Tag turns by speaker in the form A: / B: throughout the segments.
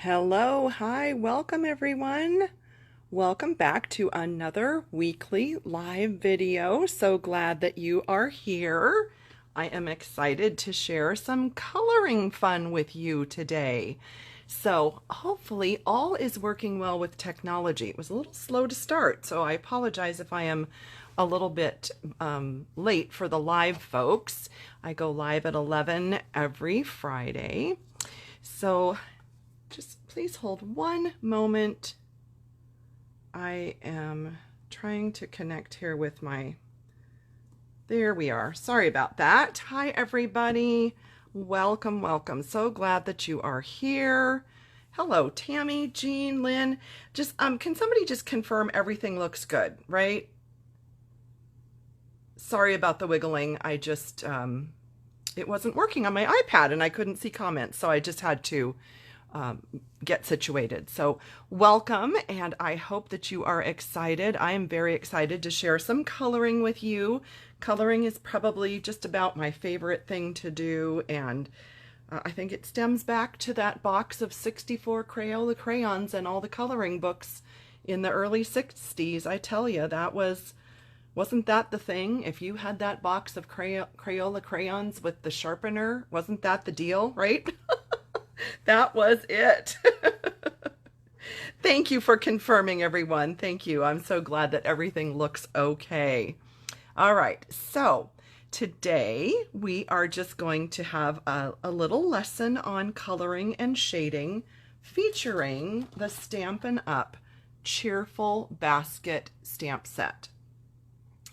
A: Hello, hi, welcome everyone. Welcome back to another weekly live video. So glad that you are here. I am excited to share some coloring fun with you today. So hopefully all is working well with technology. It was a little slow to start, so I apologize if I am a little bit late for the live folks. I go live at 11 every Friday. So just please hold one moment. I am trying to connect here with there we are. Sorry about that. Hi, everybody. Welcome, welcome. So glad that you are here. Hello, Tammy, Jean, Lynn. Just, can somebody just confirm everything looks good, right? Sorry about the wiggling. I just, it wasn't working on my iPad and I couldn't see comments, so I just had to get situated. So welcome, and I hope that you are excited. I am very excited to share some coloring with you. Coloring is probably just about my favorite thing to do, and I think it stems back to that box of 64 Crayola crayons and all the coloring books in the early 60s. I tell you, wasn't that the thing? If you had that box of Crayola crayons with the sharpener, wasn't that the deal, right? That was it. Thank you for confirming, everyone. Thank you. I'm so glad that everything looks okay. All right, so today we are just going to have a little lesson on coloring and shading featuring the Stampin Up Cheerful Basket stamp set.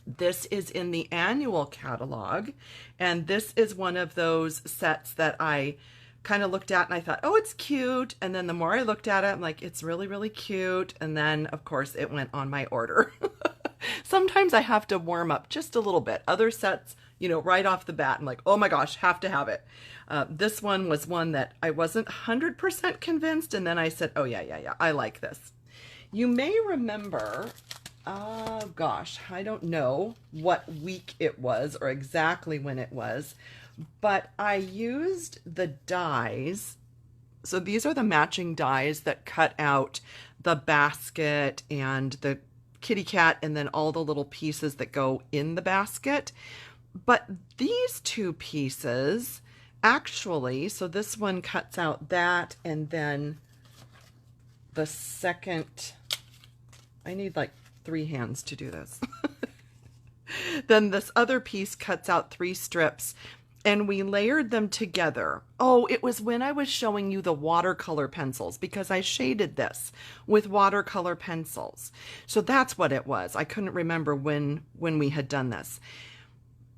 A: This is in the annual catalog, and this is one of those sets that I kind of looked at and I thought, oh, it's cute. And then the more I looked at it, I'm like, it's really, really cute. And then, of course, it went on my order. Sometimes I have to warm up just a little bit. Other sets, you know, right off the bat, I'm like, oh my gosh, have to have it. This one was one that I wasn't 100% convinced. And then I said, oh, yeah, I like this. You may remember, gosh, I don't know what week it was or exactly when it was, but I used the dies. So these are the matching dies that cut out the basket and the kitty cat and then all the little pieces that go in the basket. But these two pieces actually, so this one cuts out that, and then the second, I need like 3 hands to do this. Then this other piece cuts out 3 strips, and we layered them together. Oh, it was when I was showing you the watercolor pencils, because I shaded this with watercolor pencils. So that's what it was. I couldn't remember when we had done this.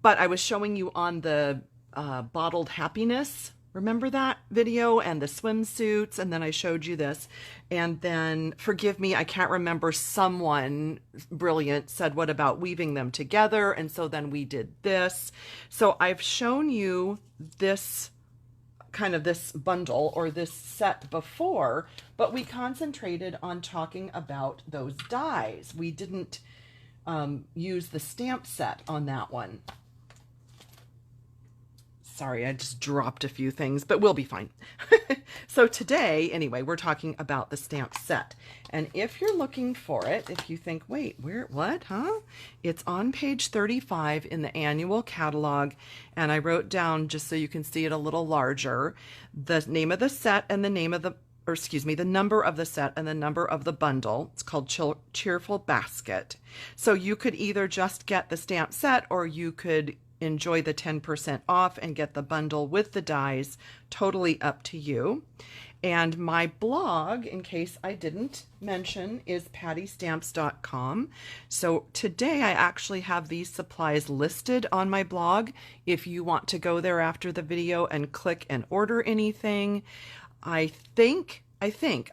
A: But I was showing you on the bottled happiness. Remember that video? And the swimsuits, and then I showed you this. And then, forgive me, I can't remember, someone brilliant said, what about weaving them together? And so then we did this. So I've shown you this kind of this bundle or this set before, but we concentrated on talking about those dies. We didn't use the stamp set on that one. Sorry, I just dropped a few things, but we'll be fine. So today, anyway, we're talking about the stamp set. And if you're looking for it, if you think, wait, what, huh? It's on page 35 in the annual catalog. And I wrote down, just so you can see it a little larger, the name of the set and the name of the, or excuse me, the number of the set and the number of the bundle. It's called Cheerful Basket. So you could either just get the stamp set, or you could enjoy the 10% off and get the bundle with the dies. Totally up to you. And my blog, in case I didn't mention, is pattystamps.com. So today I actually have these supplies listed on my blog if you want to go there after the video and click and order anything. I think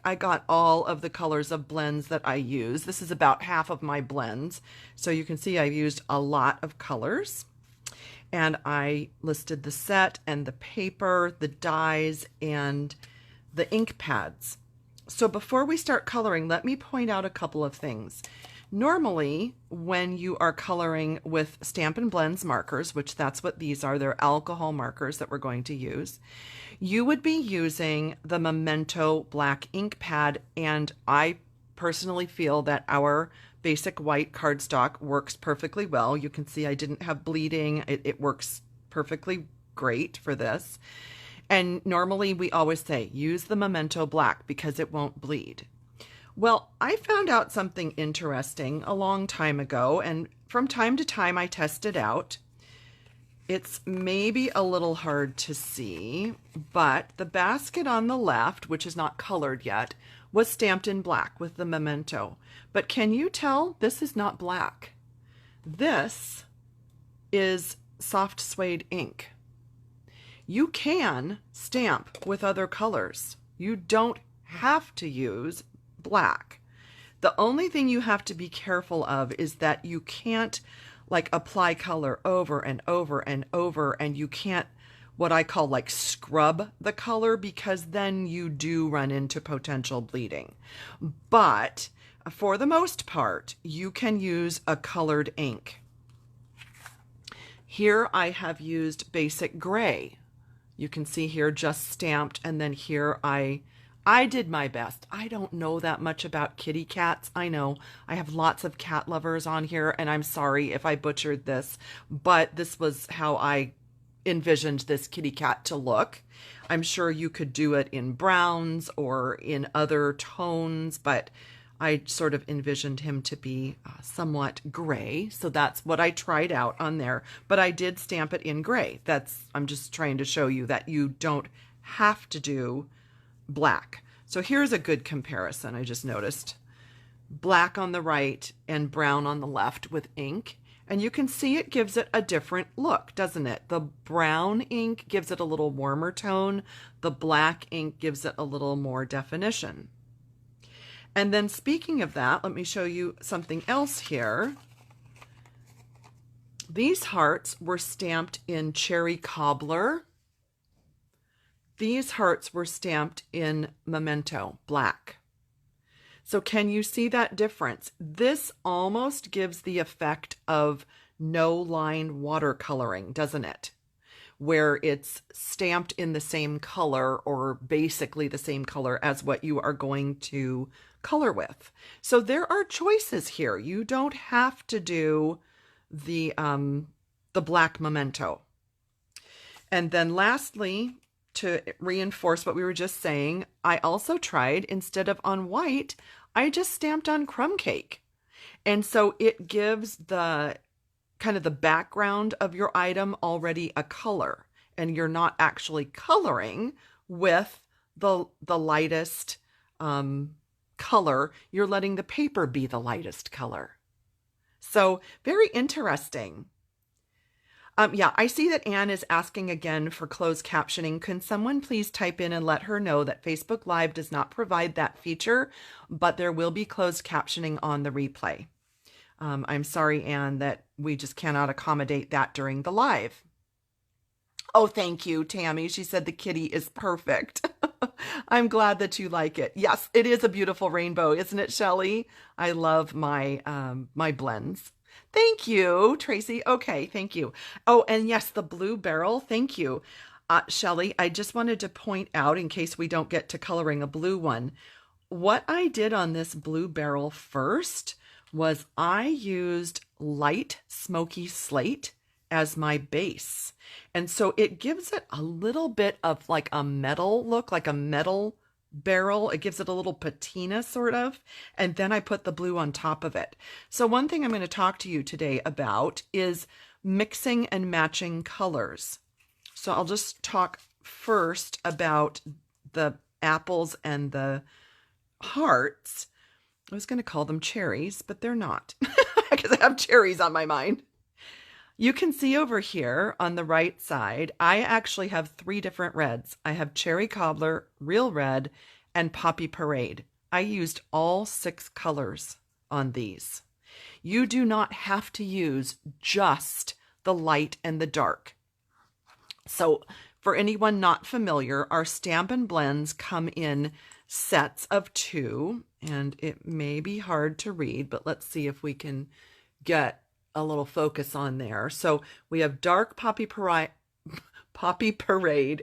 A: I got all of the colors of blends that I use. This is about half of my blends. So you can see I've used a lot of colors. And I listed the set and the paper, the dies, and the ink pads. So before we start coloring, let me point out a couple of things. Normally, when you are coloring with Stampin' Blends markers, which that's what these are, they're alcohol markers that we're going to use, you would be using the Memento black ink pad, and I personally feel that our basic white cardstock works perfectly well. You can see I didn't have bleeding. It works perfectly great for this. And normally we always say, use the Memento black because it won't bleed. Well, I found out something interesting a long time ago, and from time to time I test it out. It's maybe a little hard to see, but the basket on the left, which is not colored yet, was stamped in black with the Memento. But can you tell this is not black? This is soft suede ink. You can stamp with other colors. You don't have to use black. The only thing you have to be careful of is that you can't like apply color over and over and over, and you can't what I call like scrub the color, because then you do run into potential bleeding. But for the most part, you can use a colored ink. Here I have used basic gray. You can see here just stamped, and then here I did my best. I don't know that much about kitty cats. I know I have lots of cat lovers on here, and I'm sorry if I butchered this, but this was how I envisioned this kitty cat to look. I'm sure you could do it in browns or in other tones, but I sort of envisioned him to be somewhat gray. So that's what I tried out on there, but I did stamp it in gray. I'm just trying to show you that you don't have to do black. So here's a good comparison. I just noticed black on the right and brown on the left with ink. And you can see it gives it a different look, doesn't it? The brown ink gives it a little warmer tone. The black ink gives it a little more definition. And then speaking of that, let me show you something else here. These hearts were stamped in cherry cobbler. These hearts were stamped in Memento black. So can you see that difference? This almost gives the effect of no line watercoloring, doesn't it? Where it's stamped in the same color, or basically the same color as what you are going to color with. So there are choices here. You don't have to do the black Memento. And then lastly, to reinforce what we were just saying, I also tried, instead of on white, I just stamped on crumb cake. And so it gives the kind of the background of your item already a color, and you're not actually coloring with the lightest color. You're letting the paper be the lightest color. So very interesting. Yeah, I see that Anne is asking again for closed captioning. Can someone please type in and let her know that Facebook Live does not provide that feature, but there will be closed captioning on the replay. I'm sorry, Anne, that we just cannot accommodate that during the live. Oh, thank you, Tammy. She said the kitty is perfect. I'm glad that you like it. Yes, it is a beautiful rainbow, isn't it, Shelley? I love my my blends. Thank you, Tracy. Okay, thank you. Oh, and yes, the blue barrel. Thank you. Shelley, I just wanted to point out, in case we don't get to coloring a blue one, what I did on this blue barrel first was I used light smoky slate as my base. And so it gives it a little bit of like a metal look, like a metal barrel. It gives it a little patina sort of, and then I put the blue on top of it. So one thing I'm going to talk to you today about is mixing and matching colors. So I'll just talk first about the apples and the hearts. I was going to call them cherries, but they're not because I have cherries on my mind. You can see over here on the right side, I actually have 3 different reds. I have Cherry Cobbler, Real Red, and Poppy Parade. I used all 6 colors on these. You do not have to use just the light and the dark. So for anyone not familiar, our Stampin' Blends come in sets of 2, and it may be hard to read, but let's see if we can get a little focus on there. So we have dark Poppy Parade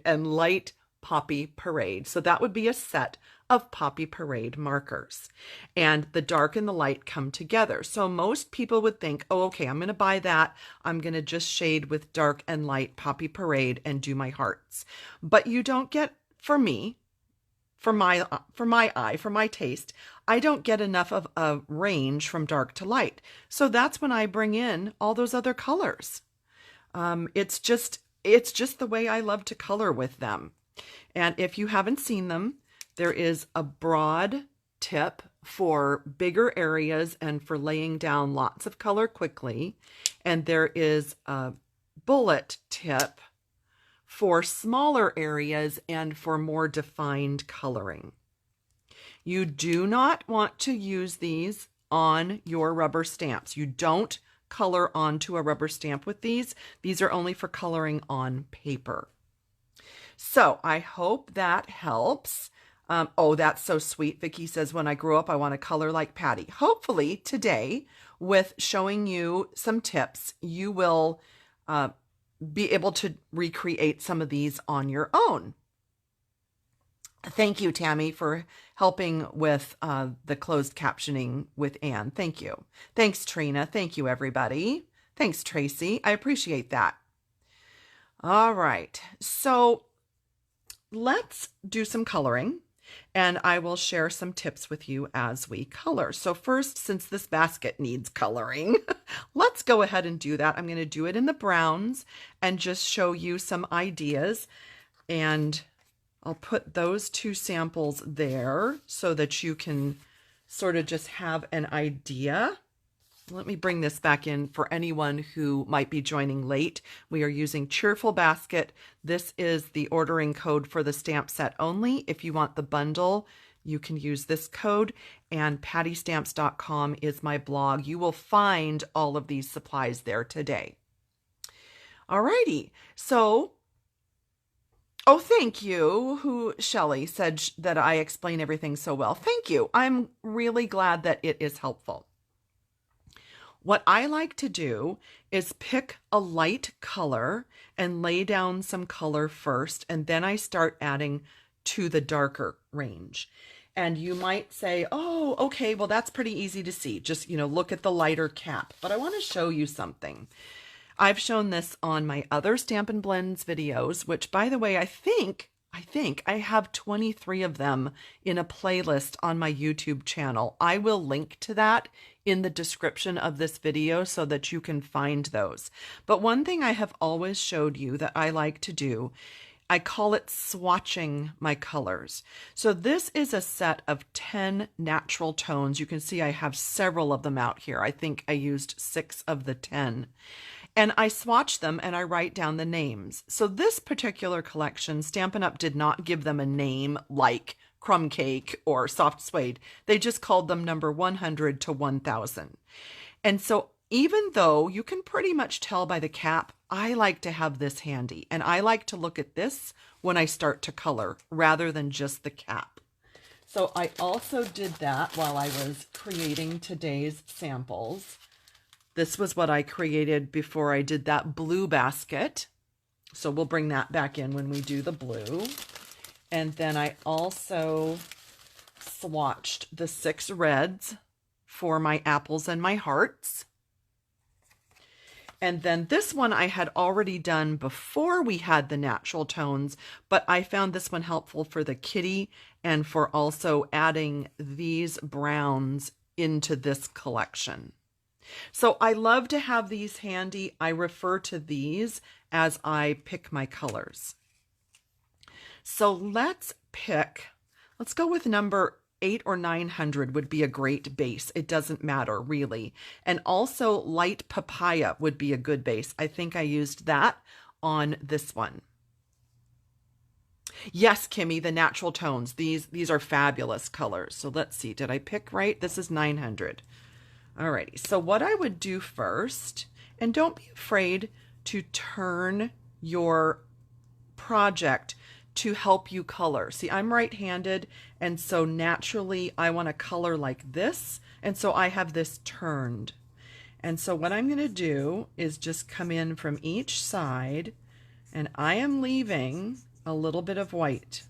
A: and light Poppy Parade. So that would be a set of Poppy Parade markers. And the dark and the light come together. So most people would think, oh, okay, I'm going to buy that. I'm going to just shade with dark and light Poppy Parade and do my hearts. But you don't get, for me, for my eye, for my taste, I don't get enough of a range from dark to light. So that's when I bring in all those other colors. It's just the way I love to color with them. And if you haven't seen them, there is a broad tip for bigger areas and for laying down lots of color quickly. And there is a bullet tip for smaller areas and for more defined coloring. You do not want to use these on your rubber stamps. You don't color onto a rubber stamp with these. These are only for coloring on paper. So I hope that helps. Oh, that's so sweet. Vicki says, when I grow up, I want to color like Patty. Hopefully today, with showing you some tips, you will be able to recreate some of these on your own. Thank you, Tammy, for helping with the closed captioning with Anne. Thank you. Thanks, Trina. Thank you, everybody. Thanks, Tracy. I appreciate that. All right. So let's do some coloring, and I will share some tips with you as we color. So first, since this basket needs coloring, let's go ahead and do that. I'm going to do it in the browns and just show you some ideas, and I'll put those two samples there so that you can sort of just have an idea. Let me bring this back in for anyone who might be joining late. We are using Cheerful Basket. This is the ordering code for the stamp set only. If you want the bundle, you can use this code, and pattystamps.com is my blog. You will find all of these supplies there today. Alrighty, so oh, thank you. Shelley said that I explain everything so well. Thank you. I'm really glad that it is helpful. What I like to do is pick a light color and lay down some color first, and then I start adding to the darker range. And you might say, oh, okay, well, that's pretty easy to see. Just, look at the lighter cap. But I want to show you something. I've shown this on my other Stampin Blends videos, which, by the way, I think I have 23 of them in a playlist on my YouTube channel. I will link to that in the description of this video so that you can find those. But one thing I have always showed you that I like to do, I call it swatching my colors. So this is a set of 10 natural tones. You can see I have several of them out here. I think I used 6 of the 10. And I swatch them and I write down the names. So this particular collection, Stampin' Up! Did not give them a name like Crumb Cake or Soft Suede. They just called them number 100 to 1000. And so even though you can pretty much tell by the cap, I like to have this handy. And I like to look at this when I start to color rather than just the cap. So I also did that while I was creating today's samples. This was what I created before I did that blue basket. So we'll bring that back in when we do the blue. And then I also swatched the 6 reds for my apples and my hearts. And then this one I had already done before we had the natural tones, but I found this one helpful for the kitty and for also adding these browns into this collection. So I love to have these handy. I refer to these as I pick my colors. So let's go with number 800 or 900 would be a great base. It doesn't matter really. And also light papaya would be a good base. I think I used that on this one. Yes, Kimmy, the natural tones. These are fabulous colors. So let's see. Did I pick right? This is 900. Alrighty, so what I would do first, and don't be afraid to turn your project to help you color. See, I'm right-handed, and so naturally I want to color like this, and so I have this turned. And so what I'm going to do is just come in from each side, and I am leaving a little bit of white,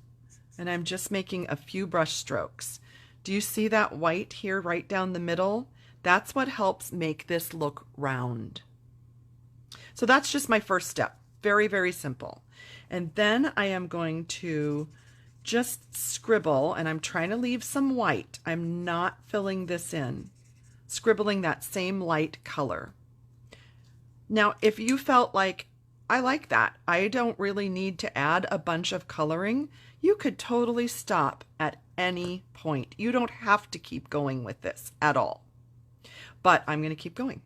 A: and I'm just making a few brush strokes. Do you see that white here right down the middle? That's what helps make this look round. So that's just my first step. Very, very simple. And then I am going to just scribble, and I'm trying to leave some white. I'm not filling this in. Scribbling that same light color. Now, if you felt like, I like that, I don't really need to add a bunch of coloring, you could totally stop at any point. You don't have to keep going with this at all. But I'm going to keep going.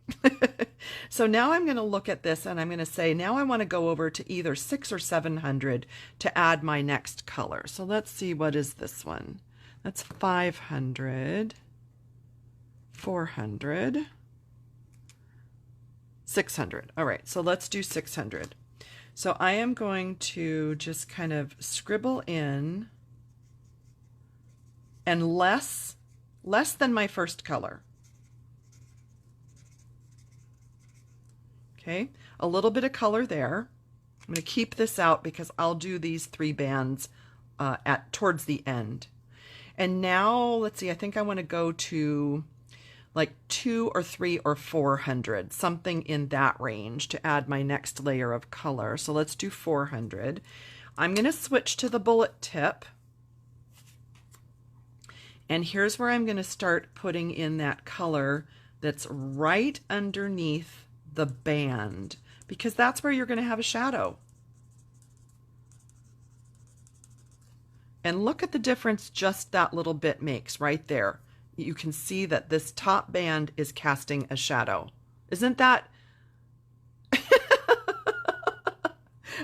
A: So now I'm going to look at this and I'm going to say, now I want to go over to either 600 or 700 to add my next color. So let's see, what is this one? That's 500, 400, 600. All right, so let's do 600. So I am going to just kind of scribble in and less than my first color. Okay, a little bit of color there. I'm going to keep this out because I'll do these 3 bands towards the end. And now, let's see, I think I want to go to like 200 or 300 or 400, something in that range to add my next layer of color. So let's do 400. I'm going to switch to the bullet tip. And here's where I'm going to start putting in that color that's right underneath the band, because that's where you're going to have a shadow. And look at the difference just that little bit makes right there. You can see that this top band is casting a shadow. Isn't that?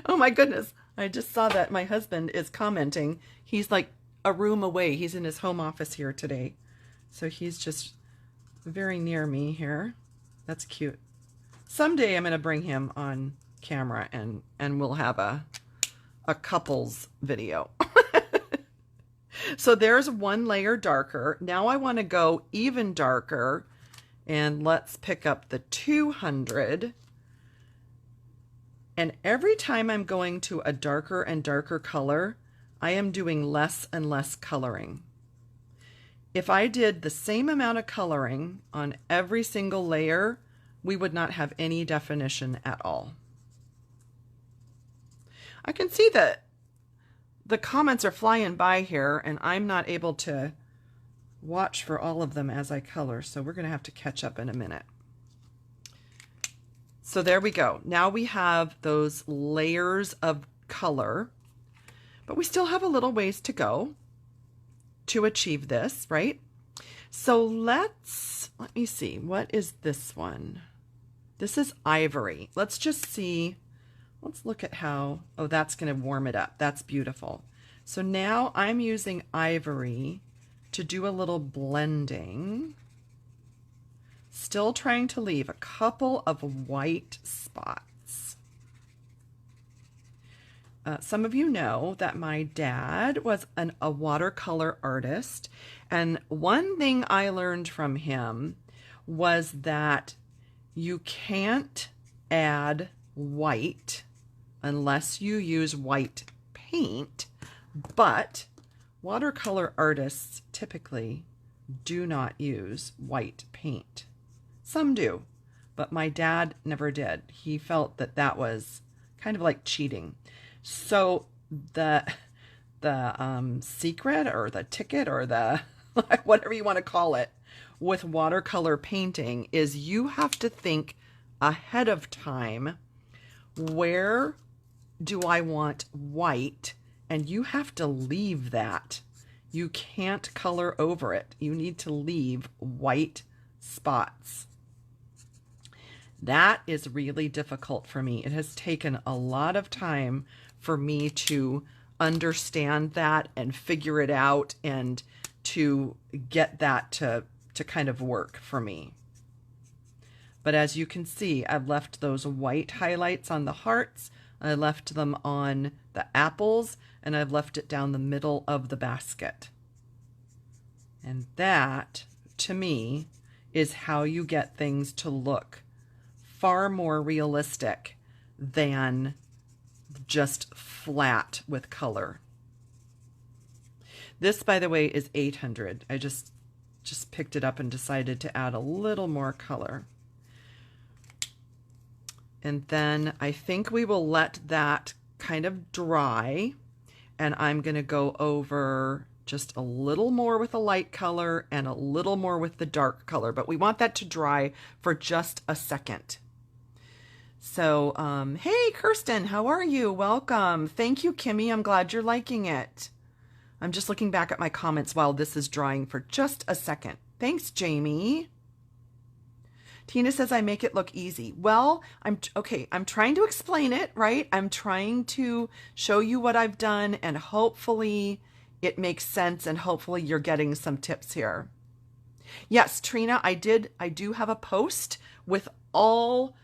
A: Oh my goodness. I just saw that my husband is commenting. He's like a room away. He's in his home office here today. So he's just very near me here. That's cute. Someday I'm going to bring him on camera and we'll have a couples video. So there's one layer darker. Now I want to go even darker, and let's pick up the 200. And every time I'm going to a darker and darker color, I am doing less and less coloring. If I did the same amount of coloring on every single layer, we would not have any definition at all. I can see that the comments are flying by here and I'm not able to watch for all of them as I color, so we're going to have to catch up in a minute. So there we go. Now we have those layers of color, but we still have a little ways to go to achieve this, right? So let me see, what is this one? This is ivory. Let's just see. Let's look at how, oh, that's going to warm it up. That's beautiful. So now I'm using ivory to do a little blending. Still trying to leave a couple of white spots. Some of you know that my dad was a watercolor artist. And one thing I learned from him was that you can't add white unless you use white paint, but watercolor artists typically do not use white paint. Some do, but my dad never did. He felt that that was kind of like cheating. So the secret or the ticket or the whatever you want to call it with watercolor painting is you have to think ahead of time, where do I want white? And you have to leave that. You can't color over it. You need to leave white spots. That is really difficult for me. It has taken a lot of time for me to understand that and figure it out and to get that to kind of work for me. But as you can see, I've left those white highlights on the hearts. I left them on the apples, and I've left it down the middle of the basket. And that, to me, is how you get things to look far more realistic than just flat with color. This, by the way, is 800. I just picked it up and decided to add a little more color. And then I think we will let that kind of dry, and I'm going to go over just a little more with a light color and a little more with the dark color, but we want that to dry for just a second. So, hey, Kirsten, how are you? Welcome. Thank you, Kimmy. I'm glad you're liking it. I'm just looking back at my comments while this is drying for just a second. Thanks, Jamie. Tina says I make it look easy. Well, I'm trying to explain it, right? I'm trying to show you what I've done, and hopefully it makes sense, and hopefully you're getting some tips here. Yes, Trina, I do have a post with all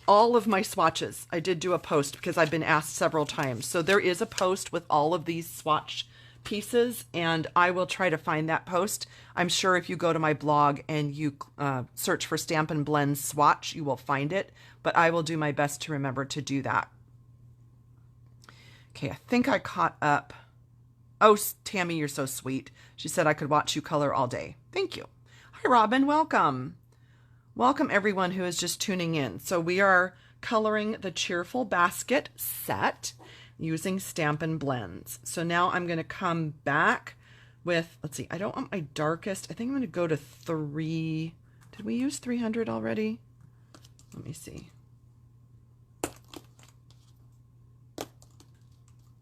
A: of my swatches. I did do a post because I've been asked several times. So there is a post with all of these swatch pieces, and I will try to find that post. I'm sure if you go to my blog and you search for Stampin Blends swatch, you will find it, but I will do my best to remember to do that. Okay, I think I caught up. Oh, Tammy, you're so sweet. She said I could watch you color all day. Thank you. Hi, Robin. Welcome. Welcome, everyone who is just tuning in. So we are coloring the Cheerful Basket set using Stampin Blends. So now I'm going to come back with, let's see, I don't want my darkest. I think I'm going to go to 3. Did we use 300 already? Let me see.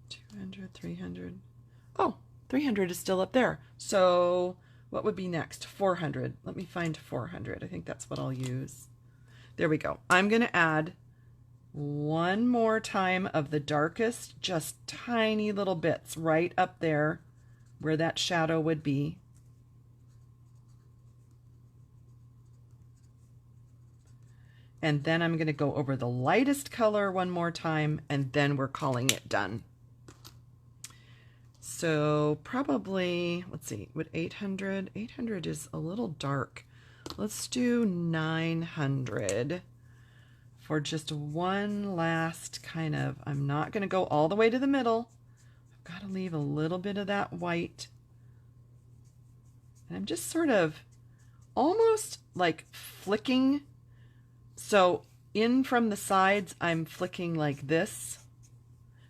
A: 200, 300. Oh, 300 is still up there. So what would be next? 400. Let me find 400. I think that's what I'll use. There we go. I'm going to add one more time of the darkest, just tiny little bits right up there where that shadow would be. And then I'm going to go over the lightest color one more time, and then we're calling it done. So probably, let's see, with 800, 800 is a little dark. Let's do 900 for just one last kind of, I'm not going to go all the way to the middle. I've got to leave a little bit of that white. And I'm just sort of almost like flicking. So in from the sides, I'm flicking like this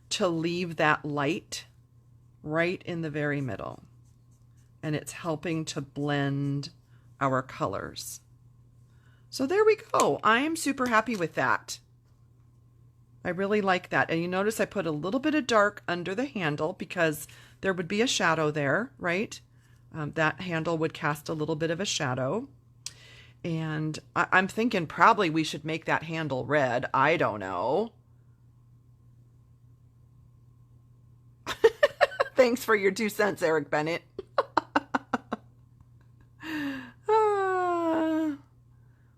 A: to leave that light right in the very middle, and it's helping to blend our colors. So there we go. I am super happy with that. I really like that. And you notice I put a little bit of dark under the handle because there would be a shadow there, right? That handle would cast a little bit of a shadow. And I'm thinking probably we should make that handle red. I don't know. Thanks for your 2 cents, Eric Bennett.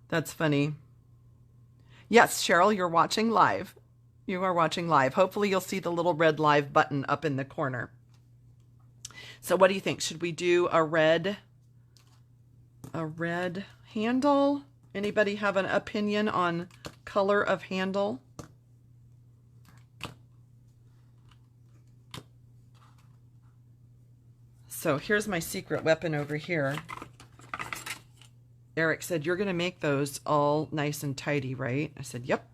A: That's funny. Yes, Cheryl, you're watching live. You are watching live. Hopefully you'll see the little red live button up in the corner. So what do you think? Should we do a red handle? Anybody have an opinion on color of handle? So here's my secret weapon over here. Eric said, you're going to make those all nice and tidy, right? I said, yep.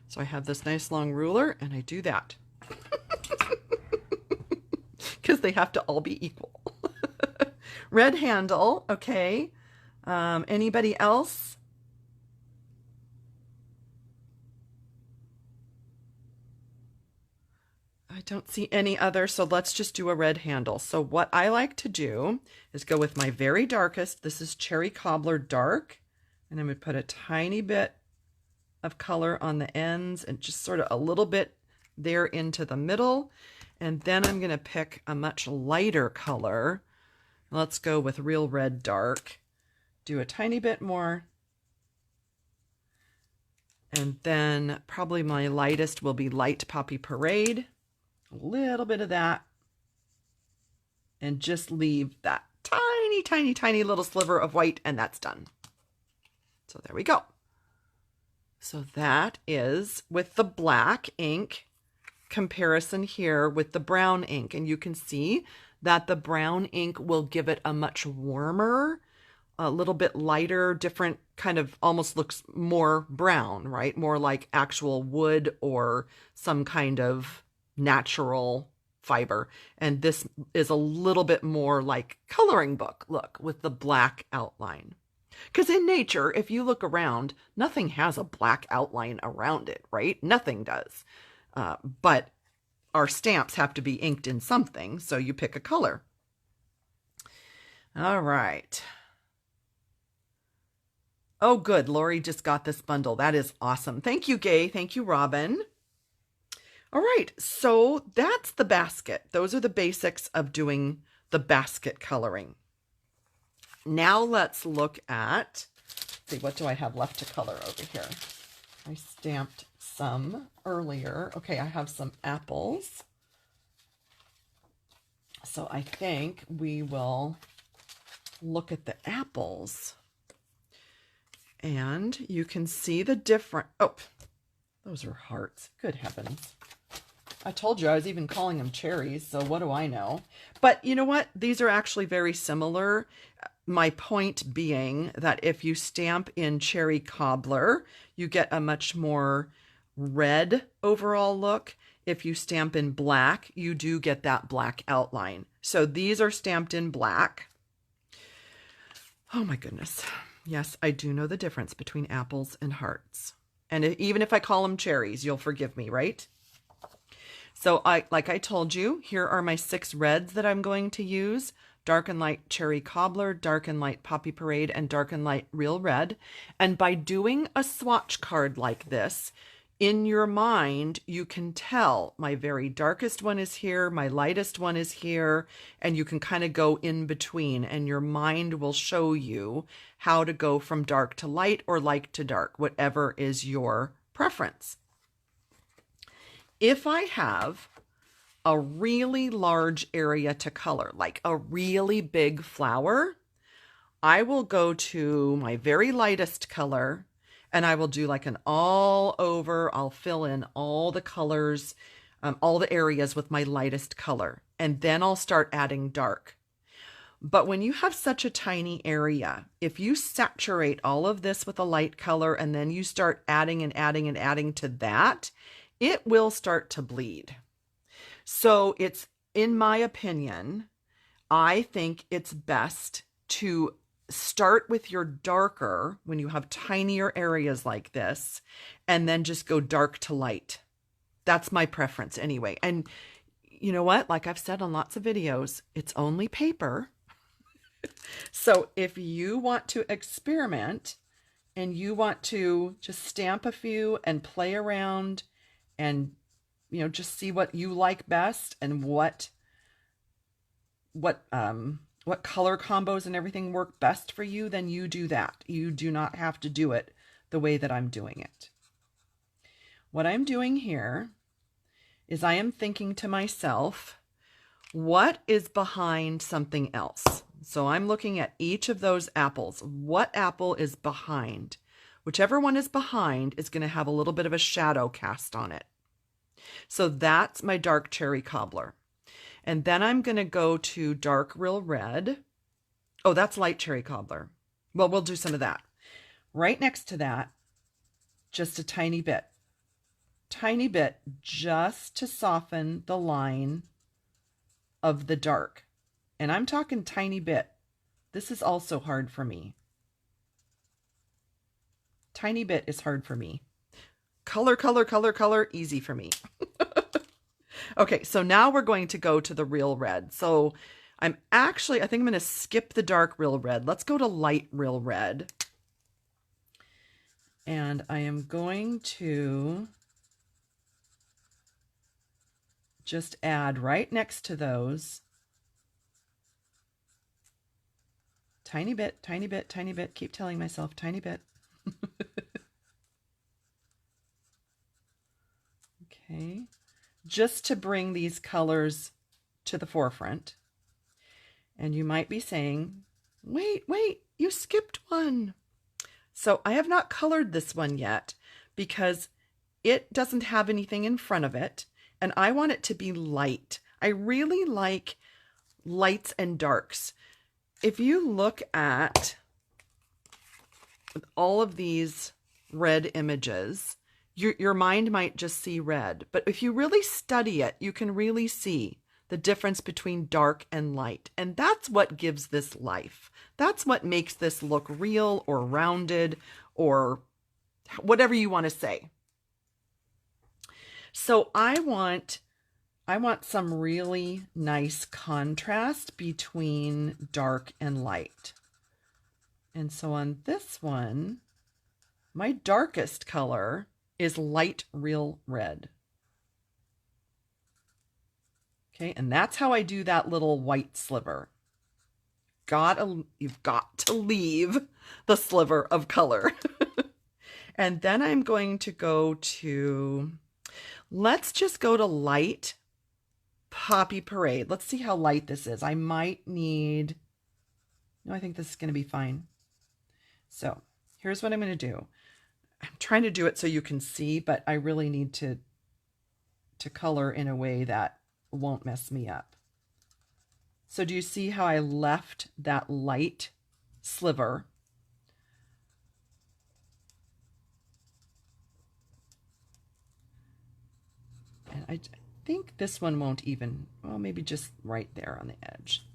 A: So I have this nice long ruler and I do that. Because they have to all be equal. Red handle, okay. Anybody else? I don't see any other, so let's just do a red handle. So what I like to do is go with my very darkest. This is Cherry Cobbler Dark, and I'm going to put a tiny bit of color on the ends and just sort of a little bit there into the middle. And then I'm going to pick a much lighter color. Let's go with Real Red Dark. Do a tiny bit more. And then probably my lightest will be Light Poppy Parade. A little bit of that. And just leave that tiny, tiny, tiny little sliver of white, and that's done. So there we go. So that is with the black ink comparison here with the brown ink. And you can see that the brown ink will give it a much warmer, a little bit lighter, different kind of, almost looks more brown, right? More like actual wood or some kind of natural fiber. And this is a little bit more like coloring book look with the black outline. Because in nature, if you look around, nothing has a black outline around it, right? Nothing does. But our stamps have to be inked in something, so you pick a color. All right. Oh, good. Lori just got this bundle. That is awesome. Thank you, Gay. Thank you, Robin. All right, so that's the basket. Those are the basics of doing the basket coloring. Now let's look at, see, what do I have left to color over here? I stamped some earlier. Okay, I have some apples. So I think we will look at the apples. And you can see the different, oh, those are hearts. Good heavens. I told you I was even calling them cherries, so what do I know? But you know what? These are actually very similar. My point being that if you stamp in cherry cobbler, you get a much more red overall look. If you stamp in black, you do get that black outline. So these are stamped in black. Oh my goodness. Yes, I do know the difference between apples and hearts. And even if I call them cherries, you'll forgive me, right? So like I told you, here are my 6 reds that I'm going to use. Dark and Light Cherry Cobbler, Dark and Light Poppy Parade, and Dark and Light Real Red. And by doing a swatch card like this, in your mind, you can tell my very darkest one is here, my lightest one is here, and you can kind of go in between, and your mind will show you how to go from dark to light or light to dark, whatever is your preference. If I have a really large area to color, like a really big flower, I will go to my very lightest color and I will do like an all over, I'll fill in all the colors, all the areas with my lightest color, and then I'll start adding dark. But when you have such a tiny area, if you saturate all of this with a light color and then you start adding and adding and adding to that, it will start to bleed. So it's, in my opinion, I think it's best to start with your darker when you have tinier areas like this, and then just go dark to light. That's my preference anyway. And you know what? Like I've said on lots of videos, it's only paper. So if you want to experiment and you want to just stamp a few and play around and, you know, just see what you like best and what color combos and everything work best for you, then you do that. You do not have to do it the way that I'm doing it. What I'm doing here is I am thinking to myself, what is behind something else? So I'm looking at each of those apples. What apple is behind? Whichever one is behind is going to have a little bit of a shadow cast on it. So that's my dark cherry cobbler. And then I'm going to go to dark real red. Oh, that's light cherry cobbler. Well, we'll do some of that. Right next to that, just a tiny bit just to soften the line of the dark. And I'm talking tiny bit. This is also hard for me. Tiny bit is hard for me. Color, color, color, color, easy for me. Okay, so now we're going to go to the real red. So I think I'm going to skip the dark real red. Let's go to light real red. And I am going to just add right next to those. Tiny bit, tiny bit, tiny bit. Keep telling myself tiny bit. just to bring these colors to the forefront. And you might be saying, wait, you skipped one. So I have not colored this one yet because it doesn't have anything in front of it, and I want it to be light. I really like lights and darks. If you look at all of these red images, your mind might just see red, but if you really study it, you can really see the difference between dark and light, and that's what gives this life. That's what makes this look real or rounded or whatever you want to say. So I want some really nice contrast between dark and light. And so on this one, my darkest color is light real red. Okay, and that's how I do that little white sliver. You've got to leave the sliver of color. And then I'm going to go to, let's just go to light Poppy Parade. Let's see how light this is. I might need, no, I think this is going to be fine. So here's what I'm going to do. I'm trying to do it so you can see, but I really need to color in a way that won't mess me up. So do you see how I left that light sliver? And I think this one won't even, well, maybe just right there on the edge.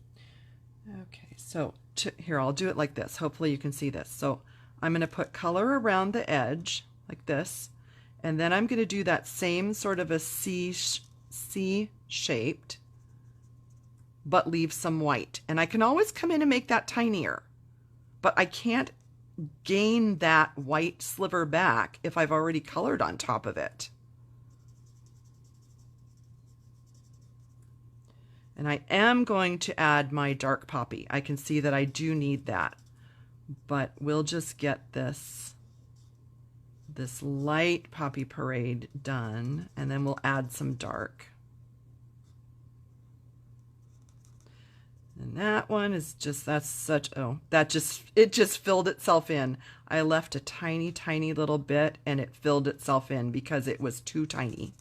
A: Okay, so here, I'll do it like this. Hopefully you can see this. So I'm going to put color around the edge like this, and then I'm going to do that same sort of a C-shaped, but leave some white. And I can always come in and make that tinier, but I can't gain that white sliver back if I've already colored on top of it. And I am going to add my dark poppy. I can see that I do need that, but we'll just get this light Poppy Parade done, and then we'll add some dark. And that one is just, that's such, oh, it just filled itself in. I left a tiny, tiny little bit and it filled itself in because it was too tiny.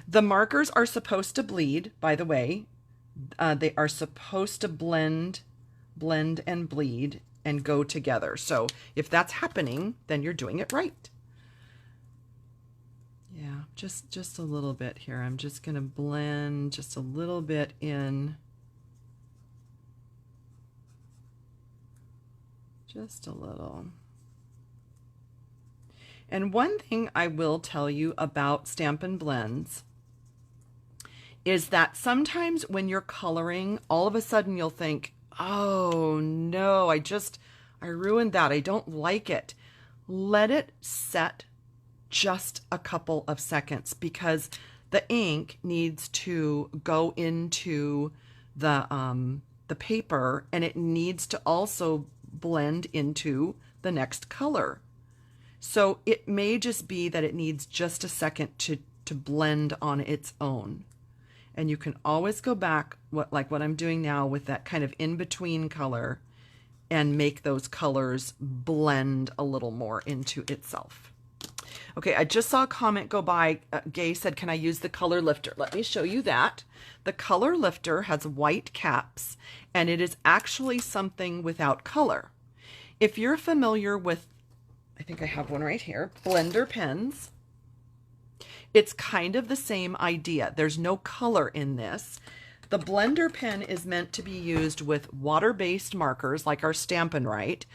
A: The markers are supposed to bleed, by the way. They are supposed to blend and bleed and go together. So if that's happening, then you're doing it right. Yeah, just a little bit here. I'm just going to blend just a little bit in. Just a little. And one thing I will tell you about Stampin' Blends is that sometimes when you're coloring, all of a sudden you'll think, oh no, I ruined that. I don't like it. Let it set just a couple of seconds because the ink needs to go into the paper, and it needs to also blend into the next color. So it may just be that it needs just a second to blend on its own. And you can always go back, like what I'm doing now with that kind of in-between color, and make those colors blend a little more into itself. Okay, I just saw a comment go by. Gay said, can I use the color lifter? Let me show you that. The color lifter has white caps, and it is actually something without color. If you're familiar with, I think I have one right here, blender pens, it's kind of the same idea. There's no color in this. The blender pen is meant to be used with water-based markers like our Stampin' Right.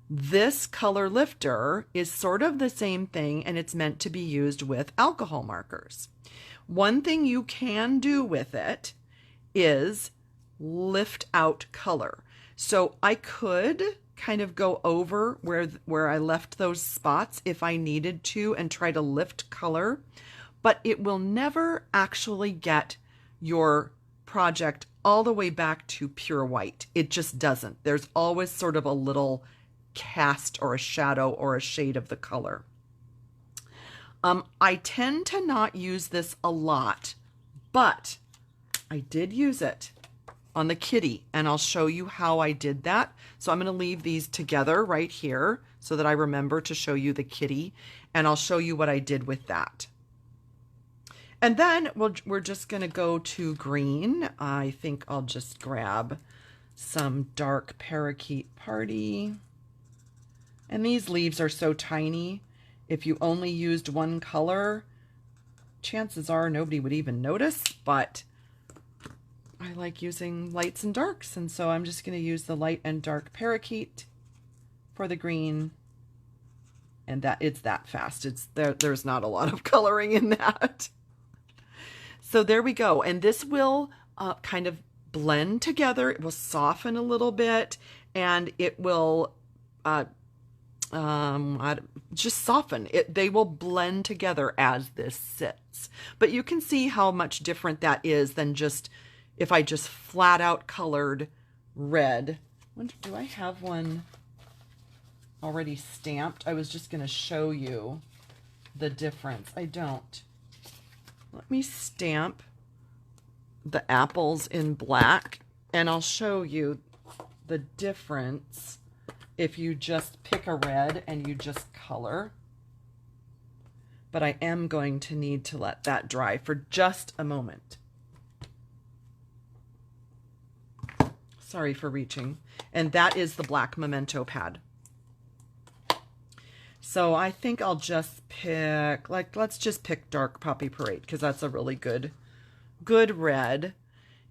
A: This color lifter is sort of the same thing, and it's meant to be used with alcohol markers. One thing you can do with it is lift out color. So I could kind of go over where I left those spots if I needed to and try to lift color, but it will never actually get your project all the way back to pure white. It just doesn't. There's always sort of a little cast or a shadow or a shade of the color. I tend to not use this a lot, but I did use it on the kitty, and I'll show you how I did that. So I'm going to leave these together right here so that I remember to show you the kitty, and I'll show you what I did with that. And then we're just going to go to green. I think I'll just grab some dark parakeet party. And these leaves are so tiny. If you only used one color, chances are nobody would even notice, but I like using lights and darks, and so I'm just going to use the light and dark parakeet for the green, and it's that fast. There's not a lot of coloring in that. So there we go, and this will kind of blend together. It will soften a little bit, and it will just soften it. They will blend together as this sits, but you can see how much different that is than just if I just flat out colored red. Do I have one already stamped? I was just going to show you the difference. I don't. Let me stamp the apples in black, and I'll show you the difference if you just pick a red and you just color. But I am going to need to let that dry for just a moment. Sorry for reaching. And that is the black memento pad. So I think I'll just pick, let's just pick Dark Poppy Parade, because that's a really good red.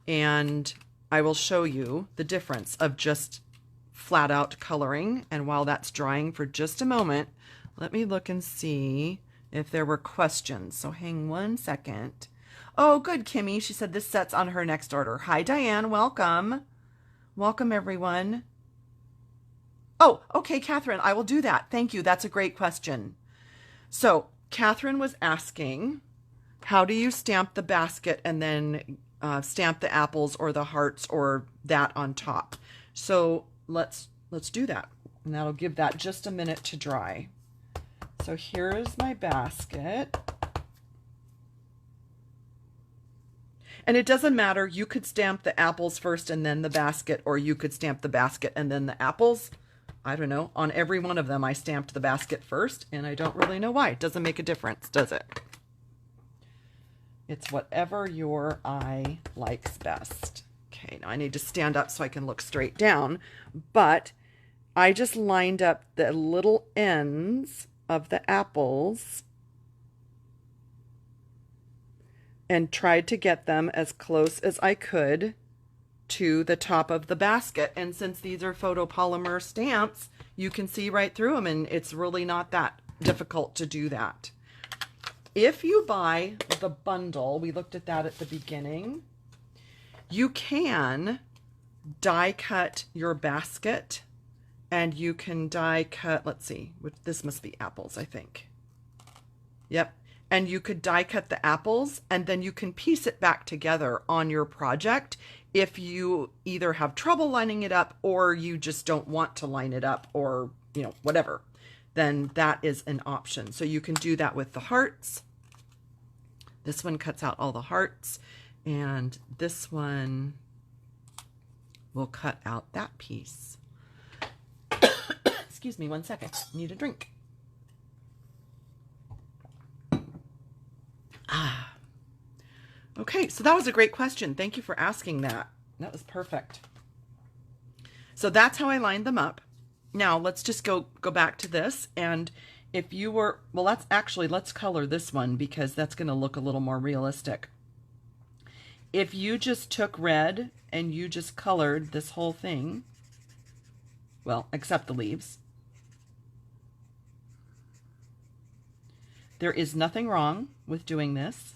A: And I will show you the difference of just flat out coloring. And while that's drying for just a moment, let me look and see if there were questions. So hang one second. Oh, good, Kimmy. She said this set's on her next order. Hi, Diane. Welcome. Welcome, everyone. Oh, okay, Catherine, I will do that. Thank you. That's a great question. So Catherine was asking, how do you stamp the basket and then stamp the apples or the hearts or that on top? So let's do that. And that'll give that just a minute to dry. So here's my basket. And it doesn't matter, you could stamp the apples first and then the basket, or you could stamp the basket and then the apples. I don't know. On every one of them, I stamped the basket first, and I don't really know why. It doesn't make a difference, does it? It's whatever your eye likes best. Okay, now I need to stand up so I can look straight down, but I just lined up the little ends of the apples and tried to get them as close as I could to the top of the basket. And since these are photopolymer stamps, you can see right through them, and it's really not that difficult to do that. If you buy the bundle, we looked at that at the beginning, you can die cut your basket, and you can die cut, let's see, this must be apples, I think. Yep. And you could die cut the apples, and then you can piece it back together on your project if you either have trouble lining it up or you just don't want to line it up, or, you know, whatever. Then that is an option. So you can do that with the hearts. This one cuts out all the hearts, and this one will cut out that piece. Excuse me one second. Need a drink. Okay, so that was a great question. Thank you for asking that. That was perfect. So that's how I lined them up. Now let's just go back to this, and if you were, well, let's color this one because that's going to look a little more realistic. If you just took red and you just colored this whole thing, well, except the leaves, there is nothing wrong with doing this.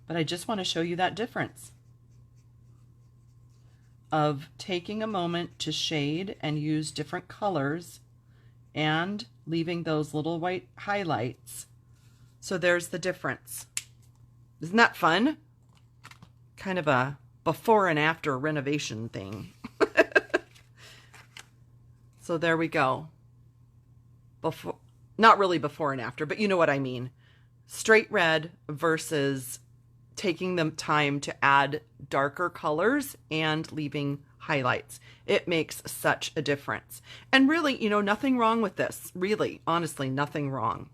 A: But I just want to show you that difference of taking a moment to shade and use different colors and leaving those little white highlights. So there's the difference. Isn't that fun? Kind of a before and after renovation thing. So there we go. before, not really before and after, but you know what I mean. Straight red versus taking the time to add darker colors and leaving highlights. It makes such a difference. And really, you know, nothing wrong with this. Really, honestly, nothing wrong.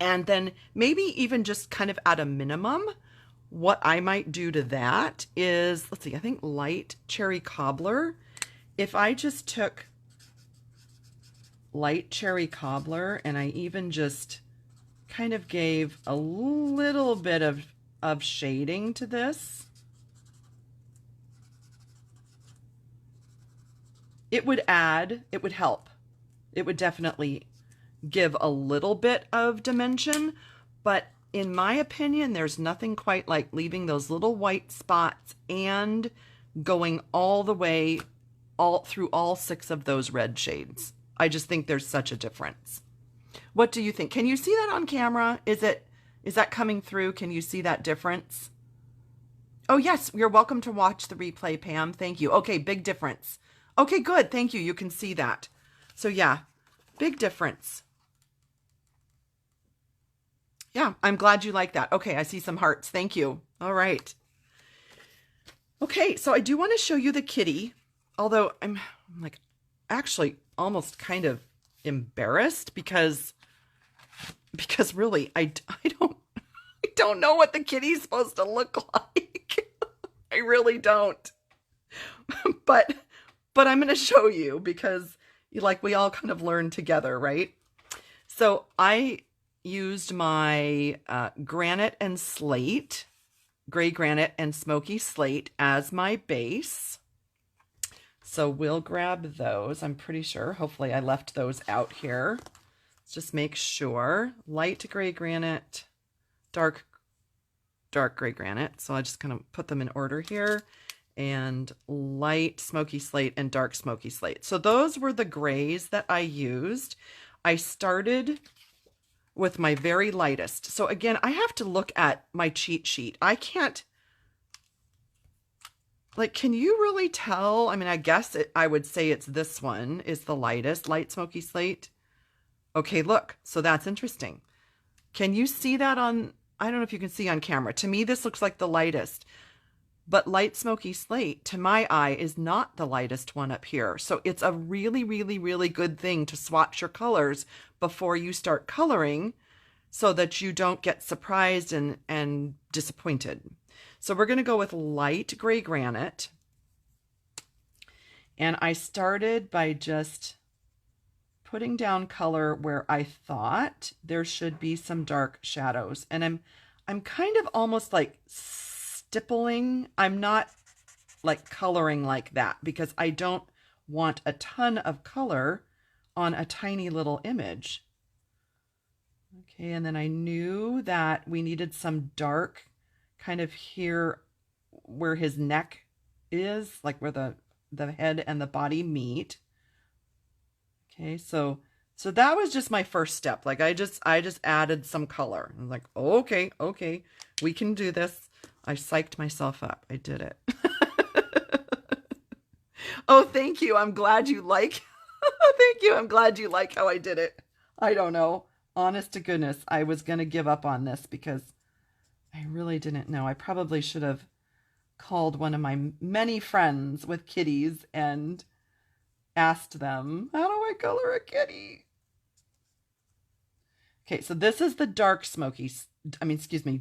A: And then maybe even just kind of at a minimum, what I might do to that is, let's see, I think light cherry cobbler. If I just took light cherry cobbler and I even just kind of gave a little bit of shading to this, it would help. It would definitely give a little bit of dimension, but in my opinion, there's nothing quite like leaving those little white spots and going all the way through all 6 of those red shades. I just think there's such a difference. What do you think? Can you see that on camera? Is that coming through? Can you see that difference? Oh yes, you're welcome to watch the replay, Pam. Thank you. Okay, big difference. Okay, good. Thank you. You can see that. So yeah, big difference. Yeah, I'm glad you like that. Okay, I see some hearts. Thank you. All right. Okay, so I do want to show you the kitty, although I'm like actually almost kind of embarrassed because really I don't know what the kitty's supposed to look like. I really don't. But I'm going to show you because like we all kind of learn together, right? So I used my granite and slate, gray granite and smoky slate as my base. So we'll grab those. I'm pretty sure. Hopefully I left those out here. Let's just make sure. Light gray granite, dark gray granite. So I just kind of put them in order here. And light smoky slate and dark smoky slate. So those were the grays that I used. I started with my very lightest. So again, I have to look at my cheat sheet. I can't, like, can you really tell? I mean, I guess I would say it's this one is the lightest, light smoky slate. Okay, look, so that's interesting. Can you see that on, I don't know if you can see on camera. To me, this looks like the lightest, but light smoky slate to my eye is not the lightest one up here. So it's a really, really, really good thing to swatch your colors before you start coloring so that you don't get surprised and disappointed. So we're going to go with light gray granite. And I started by just putting down color where I thought there should be some dark shadows. And I'm kind of almost like stippling. I'm not like coloring like that because I don't want a ton of color on a tiny little image. Okay, and then I knew that we needed some dark kind of here where his neck is, like where the head and the body meet. Okay, so that was just my first step. Like I just added some color. I was like, okay, we can do this. I psyched myself up. I did it. Oh, thank you. I'm glad you like. Thank you. I'm glad you like how I did it. I don't know. Honest to goodness, I was going to give up on this because I really didn't know. I probably should have called one of my many friends with kitties and asked them, how do I color a kitty? Okay, so this is the dark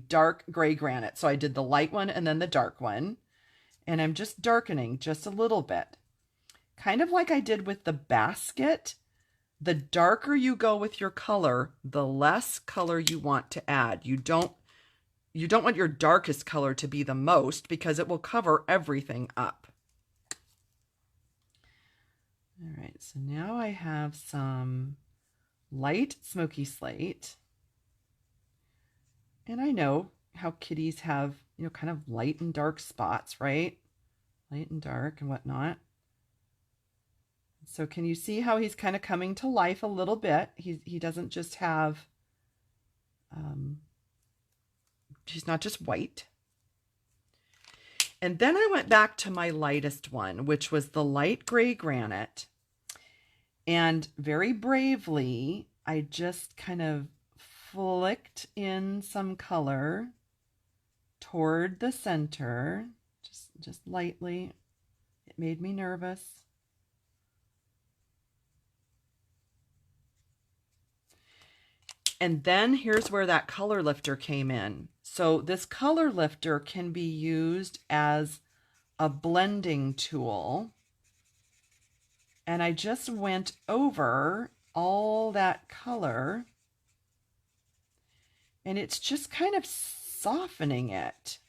A: dark gray granite. So I did the light one and then the dark one. And I'm just darkening just a little bit. Kind of like I did with the basket. The darker you go with your color, the less color you want to add. You don't want your darkest color to be the most because it will cover everything up. All right, so now I have some light smoky slate. And I know how kitties have, kind of light and dark spots, right? Light and dark and whatnot. So can you see how he's kind of coming to life a little bit? He doesn't just have, he's not just white. And then I went back to my lightest one, which was the light gray granite. And very bravely, I just kind of flicked in some color toward the center, just lightly. It made me nervous. And then here's where that color lifter came in. So this color lifter can be used as a blending tool. And I just went over all that color, and it's just kind of softening it.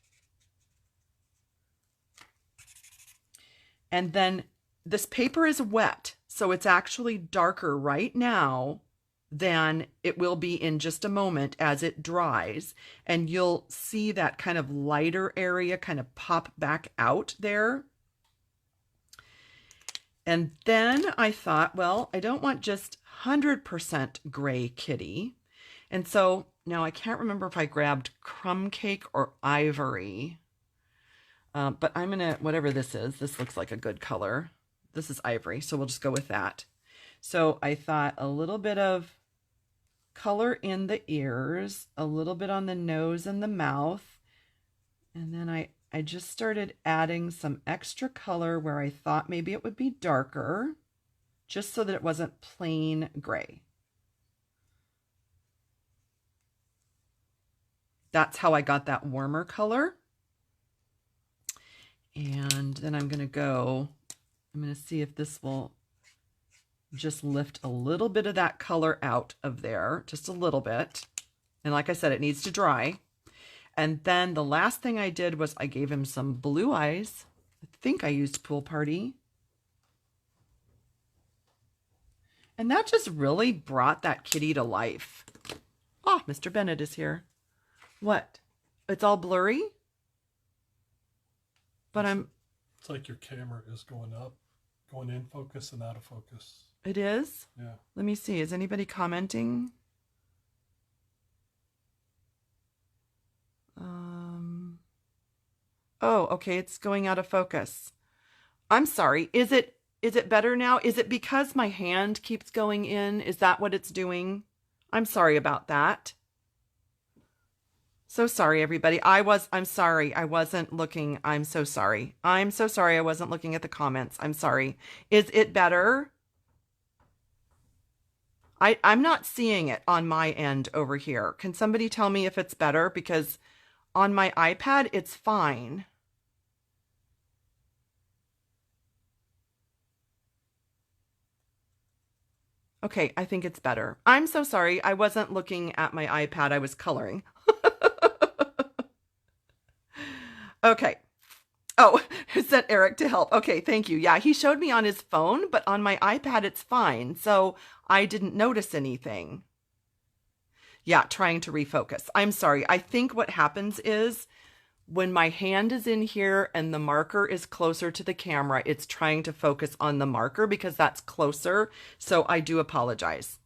A: And then this paper is wet, so it's actually darker right now than it will be in just a moment as it dries. And you'll see that kind of lighter area kind of pop back out there. And then I thought, well, I don't want just 100% gray kitty. And so now I can't remember if I grabbed crumb cake or ivory. But I'm going to, whatever this is, this looks like a good color. This is ivory, so we'll just go with that. So I thought a little bit of color in the ears, a little bit on the nose and the mouth. And then I just started adding some extra color where I thought maybe it would be darker, just so that it wasn't plain gray. That's how I got that warmer color. And then I'm going to see if this will just lift a little bit of that color out of there, just a little bit. And like I said, it needs to dry. And then the last thing I did was I gave him some blue eyes. I think I used Pool Party. And that just really brought that kitty to life. Oh, Mr. Bennett is here. What? It's all blurry? But
B: It's like your camera is going up, going in focus and out of focus.
A: It is?
B: Yeah.
A: Let me see. Is anybody commenting? Oh, okay. It's going out of focus. I'm sorry. Is it better now? Is it because my hand keeps going in? Is that what it's doing? I'm sorry about that. So sorry, everybody. I'm sorry. I wasn't looking. I'm so sorry. I'm so sorry. I wasn't looking at the comments. I'm sorry. Is it better? I'm not seeing it on my end over here. Can somebody tell me if it's better? Because on my iPad, it's fine. Okay, I think it's better. I'm so sorry. I wasn't looking at my iPad. I was coloring. Okay. Oh, sent Eric to help. Okay, thank you. Yeah, he showed me on his phone, but on my iPad it's fine. So I didn't notice anything. Yeah, trying to refocus. I'm sorry. I think what happens is when my hand is in here and the marker is closer to the camera, it's trying to focus on the marker because that's closer. So I do apologize.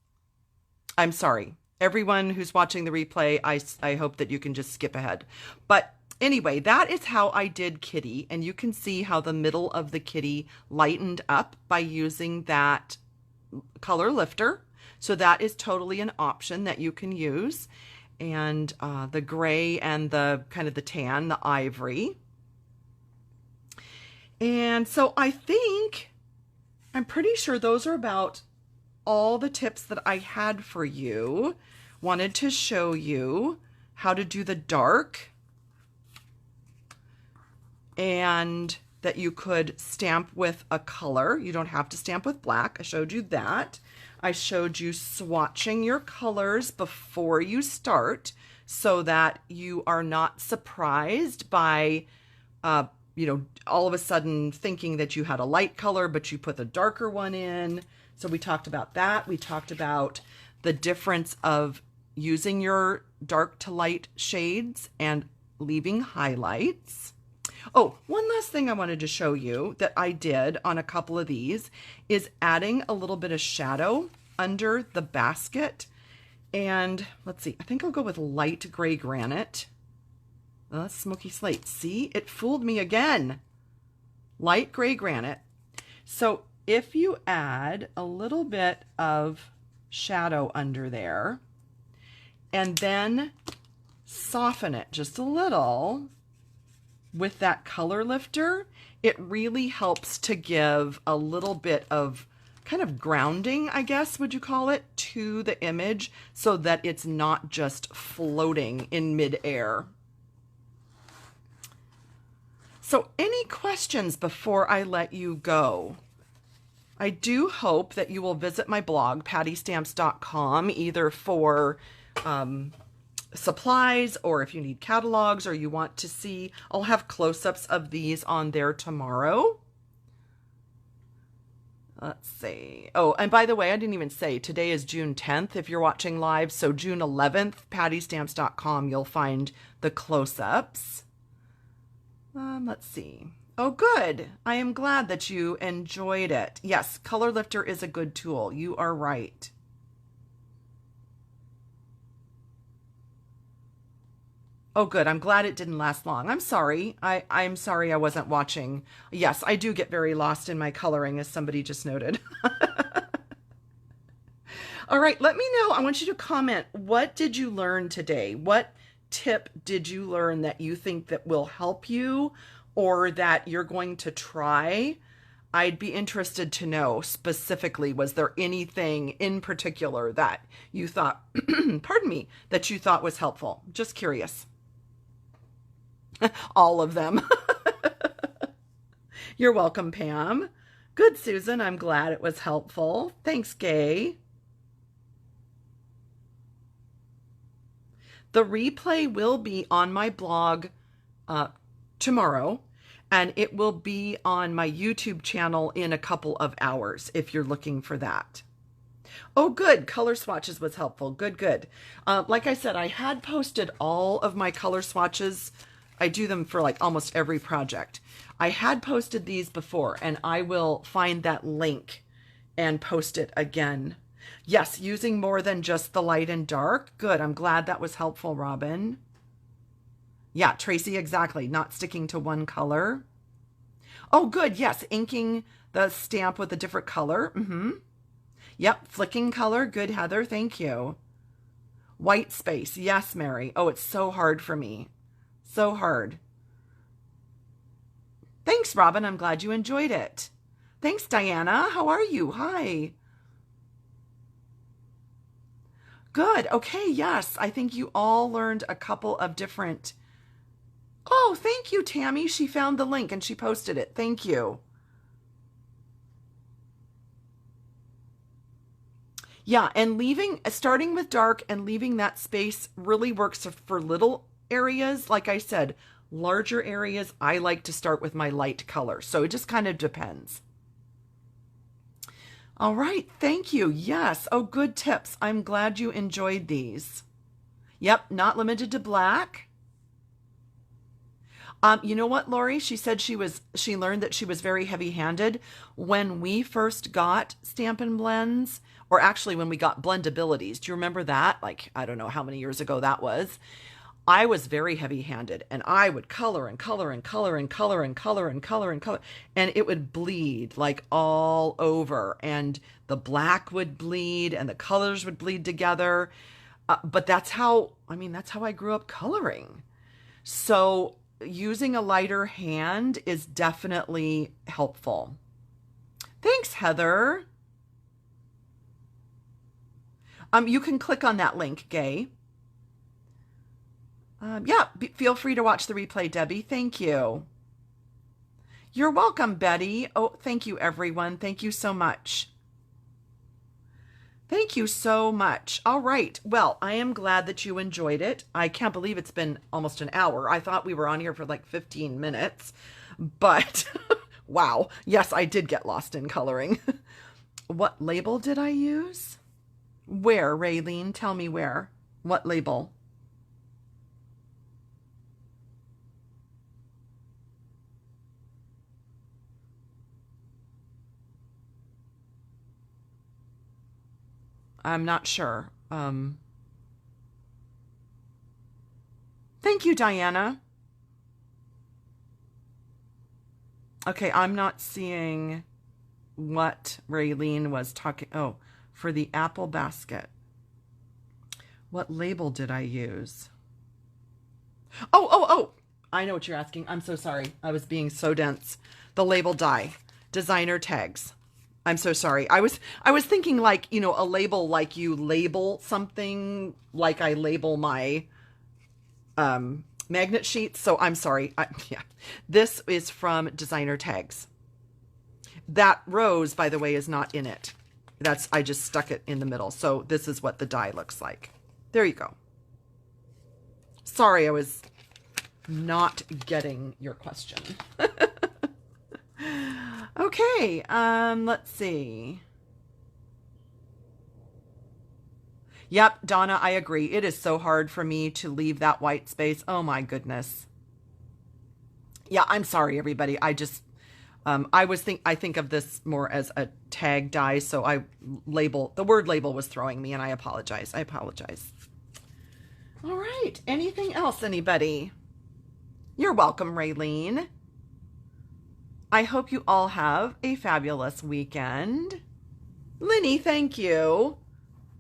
A: I'm sorry. Everyone who's watching the replay, I hope that you can just skip ahead. But anyway, that is how I did kitty. And you can see how the middle of the kitty lightened up by using that color lifter. So that is totally an option that you can use. And the gray and the kind of the tan, the ivory. And so I'm pretty sure those are about all the tips that I had for you. Wanted to show you how to do the dark and that you could stamp with a color. You don't have to stamp with black. I showed you that. I showed you swatching your colors before you start so that you are not surprised by, all of a sudden thinking that you had a light color, but you put the darker one in. So we talked about that. We talked about the difference of using your dark to light shades and leaving highlights. Oh, one last thing I wanted to show you that I did on a couple of these is adding a little bit of shadow under the basket. And let's see, I think I'll go with light gray granite. Smoky slate. See, it fooled me again. Light gray granite. So if you add a little bit of shadow under there and then soften it just a little with that color lifter, it really helps to give a little bit of kind of grounding, I guess, would you call it, to the image so that it's not just floating in midair. So any questions before I let you go? I do hope that you will visit my blog, pattystamps.com, either for supplies or if you need catalogs or you want to see. I'll have close-ups of these on there tomorrow. Let's see. Oh, and by the way, I didn't even say today is June 10th if you're watching live. So June 11th, pattystamps.com, you'll find the close-ups. Let's see. Oh, good. I am glad that you enjoyed it. Yes, Color Lifter is a good tool. You are right. Oh, good. I'm glad it didn't last long. I'm sorry. I'm sorry I wasn't watching. Yes, I do get very lost in my coloring, as somebody just noted. All right, let me know. I want you to comment. What did you learn today? What tip did you learn that you think that will help you or that you're going to try? I'd be interested to know specifically, was there anything in particular that you thought, pardon me, that you thought was helpful? Just curious. All of them. You're welcome, Pam. Good, Susan. I'm glad it was helpful. Thanks, Gay. The replay will be on my blog tomorrow, and it will be on my YouTube channel in a couple of hours if you're looking for that. Oh, good. Color swatches was helpful. Good, good. Like I said, I had posted all of my color swatches. I do them for like almost every project. I had posted these before, and I will find that link and post it again. Yes, using more than just the light and dark. Good. I'm glad that was helpful, Robin. Yeah, Tracy, exactly. Not sticking to one color. Oh, good. Yes, inking the stamp with a different color. Yep, flicking color. Good, Heather. Thank you. White space. Yes, Mary. Oh, it's so hard for me. So hard. Thanks, Robin. I'm glad you enjoyed it. Thanks, Diana. How are you? Hi. Good. Okay, yes. I think you all learned a couple of different... Oh, thank you, Tammy. She found the link and she posted it. Thank you. Yeah, and starting with dark and leaving that space really works for little areas. Like I said, larger areas, I like to start with my light color. So it just kind of depends. All right, thank you. Yes. Oh, good tips. I'm glad you enjoyed these. Yep, not limited to black. You know what, Lori? She said she learned that she was very heavy-handed. When we first got Stampin' Blends, or actually when we got Blendabilities, do you remember that? Like, I don't know how many years ago that was. I was very heavy-handed, and I would color and color and color and color and color and color and color, and it would bleed like all over, and the black would bleed and the colors would bleed together. But that's how I grew up coloring. So using a lighter hand is definitely helpful. Thanks, Heather. You can click on that link, Gay. Yeah, feel free to watch the replay, Debbie. Thank you. You're welcome, Betty. Oh, thank you, everyone. Thank you so much. Thank you so much. All right. Well, I am glad that you enjoyed it. I can't believe it's been almost an hour. I thought we were on here for like 15 minutes, but wow. Yes, I did get lost in coloring. What label did I use? Where, Raylene? Tell me where. What label? I'm not sure. Thank you, Diana. Okay, I'm not seeing what Raylene was talking. Oh, for the apple basket. What label did I use? Oh. I know what you're asking. I'm so sorry. I was being so dense. The label die. Designer tags. I'm so sorry. I was thinking like, you know, a label like you label something like I label my magnet sheets. So I'm sorry. Yeah. This is from Designer Tags. That rose, by the way, is not in it. I just stuck it in the middle. So this is what the die looks like. There you go. Sorry, I was not getting your question. Okay, let's see. Yep, Donna, I agree. It is so hard for me to leave that white space. Oh my goodness. Yeah, I'm sorry, everybody. I just, I think of this more as a tag die, so the word label was throwing me, and I apologize. All right, anything else, anybody? You're welcome, Raylene. I hope you all have a fabulous weekend. Linny, thank you.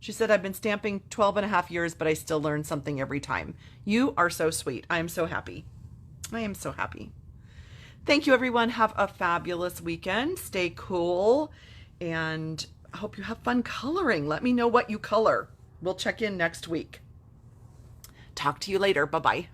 A: She said, I've been stamping 12 and a half years, but I still learn something every time. You are so sweet. I am so happy. I am so happy. Thank you, everyone. Have a fabulous weekend. Stay cool, and I hope you have fun coloring. Let me know what you color. We'll check in next week. Talk to you later. Bye-bye.